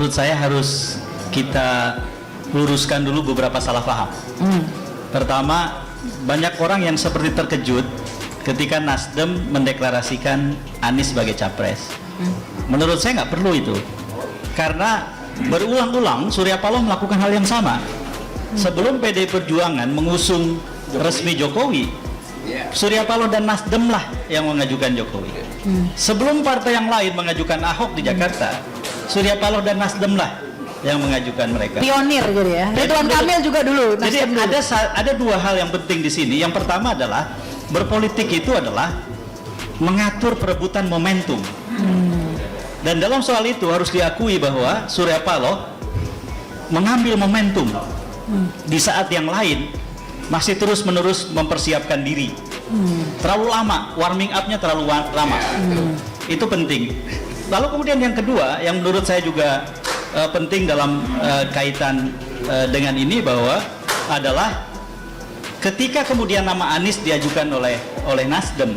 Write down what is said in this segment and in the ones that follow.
menurut saya harus kita luruskan dulu beberapa salah paham. Pertama, banyak orang yang seperti terkejut ketika Nasdem mendeklarasikan Anies sebagai capres. Menurut saya nggak perlu itu, karena berulang-ulang Surya Paloh melakukan hal yang sama. Sebelum PDI Perjuangan mengusung resmi Jokowi, Surya Paloh dan Nasdem lah yang mengajukan Jokowi. Sebelum partai yang lain mengajukan Ahok di Jakarta, Surya Paloh dan Nasdem lah yang mengajukan mereka. Pionir jadi ya. Ridwan Kamil juga dulu. Jadi ada dua hal yang penting di sini. Yang pertama adalah berpolitik itu adalah mengatur perebutan momentum. Dan dalam soal itu harus diakui bahwa Surya Paloh mengambil momentum di saat yang lain masih terus-menerus mempersiapkan diri. Terlalu lama, warming up-nya terlalu lama. Itu penting. Lalu kemudian yang kedua, yang menurut saya juga penting dalam kaitan dengan ini bahwa adalah ketika kemudian nama Anies diajukan oleh Nasdem,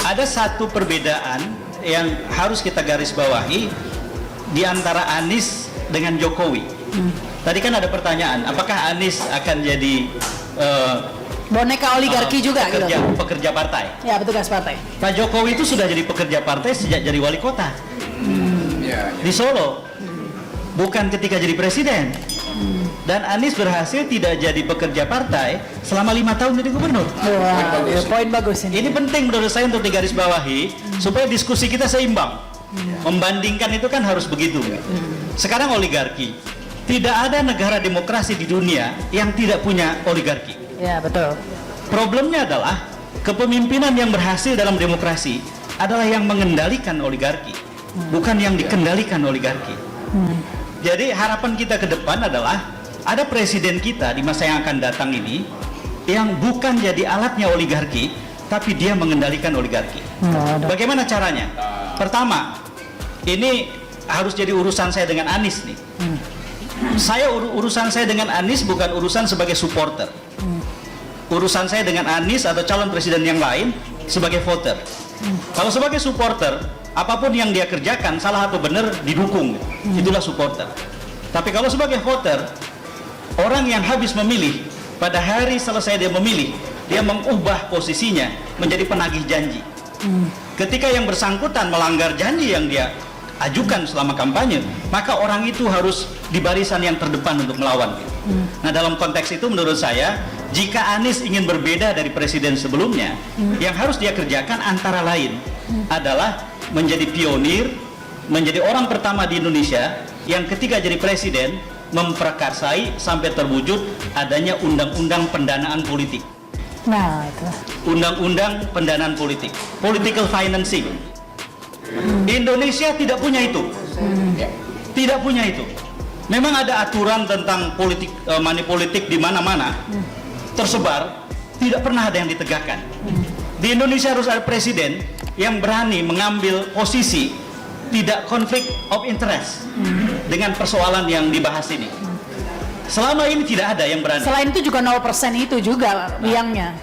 ada satu perbedaan yang harus kita garis bawahi di antara Anies dengan Jokowi. Tadi kan ada pertanyaan, apakah Anies akan jadi boneka oligarki juga pekerja partai? Ya, petugas partai. Pak Jokowi itu sudah jadi pekerja partai sejak jadi wali kota di Solo, bukan ketika jadi presiden. Dan Anies berhasil tidak jadi pekerja partai selama 5 tahun jadi gubernur. Poin bagus ini. Ini penting menurut saya untuk digarisbawahi supaya diskusi kita seimbang. Membandingkan itu kan harus begitu. Sekarang oligarki. Tidak ada negara demokrasi di dunia yang tidak punya oligarki. Ya, betul. Problemnya adalah kepemimpinan yang berhasil dalam demokrasi adalah yang mengendalikan oligarki, bukan yang dikendalikan oligarki. Jadi harapan kita ke depan adalah ada presiden kita di masa yang akan datang ini yang bukan jadi alatnya oligarki, tapi dia mengendalikan oligarki. Bagaimana caranya? Pertama, ini harus jadi urusan saya dengan Anies nih. Urusan saya dengan Anies bukan urusan sebagai supporter. Urusan saya dengan Anies atau calon presiden yang lain sebagai voter. Kalau sebagai supporter, apapun yang dia kerjakan salah atau benar didukung, itulah supporter. Tapi kalau sebagai voter, orang yang habis memilih, pada hari selesai dia memilih, dia mengubah posisinya menjadi penagih janji. Ketika yang bersangkutan melanggar janji yang dia ajukan selama kampanye, maka orang itu harus di barisan yang terdepan untuk melawan. Nah, dalam konteks itu menurut saya, jika Anies ingin berbeda dari presiden sebelumnya, yang harus dia kerjakan antara lain adalah menjadi pionir, menjadi orang pertama di Indonesia yang ketika jadi presiden memprakarsai sampai terwujud adanya undang-undang pendanaan politik. Nah, itu. Undang-undang pendanaan politik, political financing. Indonesia tidak punya itu. Tidak punya itu. Memang ada aturan tentang politik, money politik di mana-mana tersebar, tidak pernah ada yang ditegakkan. Di Indonesia harus ada presiden yang berani mengambil posisi tidak konflik of interest dengan persoalan yang dibahas ini. Selama ini tidak ada yang berani. Selain itu juga 0% itu juga biangnya.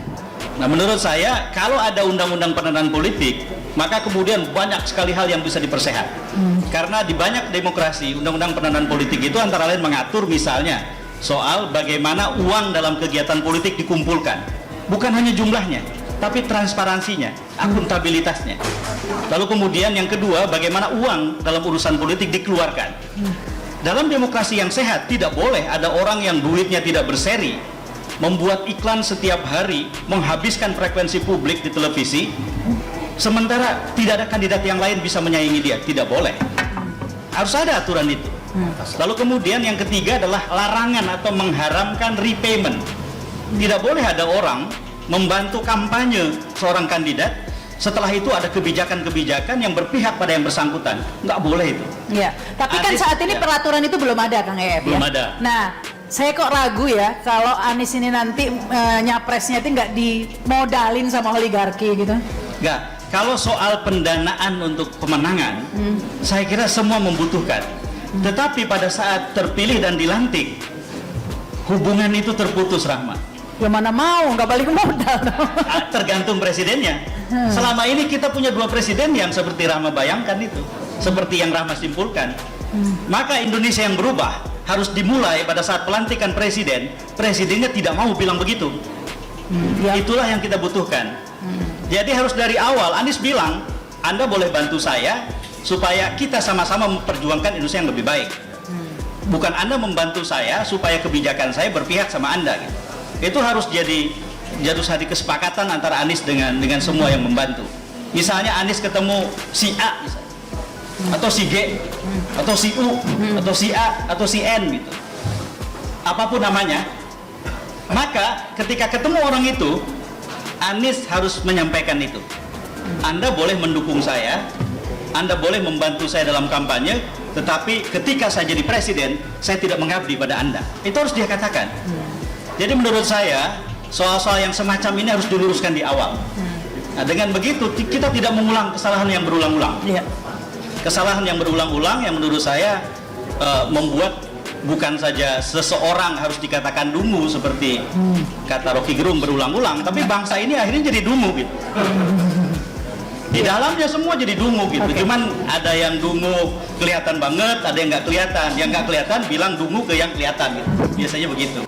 Nah, menurut saya kalau ada undang-undang pendanaan politik, maka kemudian banyak sekali hal yang bisa dipersehat. Karena di banyak demokrasi, undang-undang pendanaan politik itu antara lain mengatur misalnya soal bagaimana uang dalam kegiatan politik dikumpulkan. Bukan hanya jumlahnya, tapi transparansinya, akuntabilitasnya. Lalu kemudian yang kedua, bagaimana uang dalam urusan politik dikeluarkan. Dalam demokrasi yang sehat, tidak boleh ada orang yang duitnya tidak berseri, membuat iklan setiap hari, menghabiskan frekuensi publik di televisi, sementara tidak ada kandidat yang lain bisa menyaingi dia. Tidak boleh. Harus ada aturan itu. Lalu kemudian yang ketiga adalah larangan atau mengharamkan repayment. Tidak boleh ada orang membantu kampanye seorang kandidat, setelah itu ada kebijakan-kebijakan yang berpihak pada yang bersangkutan. Nggak boleh itu. Iya. Tapi kan saat ini peraturan itu belum ada, Kang EF. Belum ya? ada. Nah, saya kok ragu ya kalau Anies ini nanti nyapresnya itu nggak dimodalin sama oligarki gitu. Nggak. Kalau soal pendanaan untuk pemenangan, saya kira semua membutuhkan. Tetapi pada saat terpilih dan dilantik, hubungan itu terputus, Rahma. Ya mana mau, nggak balik modal. Tergantung presidennya. Selama ini kita punya dua presiden yang seperti Rahma bayangkan itu, seperti yang Rahma simpulkan. Maka Indonesia yang berubah harus dimulai pada saat pelantikan presiden. Presidennya tidak mau bilang begitu. Ya. Itulah yang kita butuhkan. Jadi harus dari awal Anies bilang, Anda boleh bantu saya supaya kita sama-sama memperjuangkan Indonesia yang lebih baik. Bukan Anda membantu saya supaya kebijakan saya berpihak sama Anda. Gitu. Itu harus jadi kesepakatan antara Anies dengan semua yang membantu. Misalnya Anies ketemu si A misalnya, atau si G, atau si U, atau si A, atau si N gitu. Apapun namanya. Maka ketika ketemu orang itu, Anies harus menyampaikan itu. Anda boleh mendukung saya, Anda boleh membantu saya dalam kampanye, tetapi ketika saya jadi presiden, saya tidak mengabdi pada Anda. Itu harus dia katakan. Jadi menurut saya, soal-soal yang semacam ini harus diluruskan di awal. Nah, dengan begitu kita tidak mengulang kesalahan yang berulang-ulang. Iya. Kesalahan yang berulang-ulang yang menurut saya membuat bukan saja seseorang harus dikatakan dungu seperti kata Rocky Gerung berulang-ulang, tapi bangsa ini akhirnya jadi dungu gitu. Di dalamnya semua jadi dungu gitu. Cuman ada yang dungu kelihatan banget, ada yang nggak kelihatan. Yang nggak kelihatan bilang dungu ke yang kelihatan gitu. Biasanya begitu.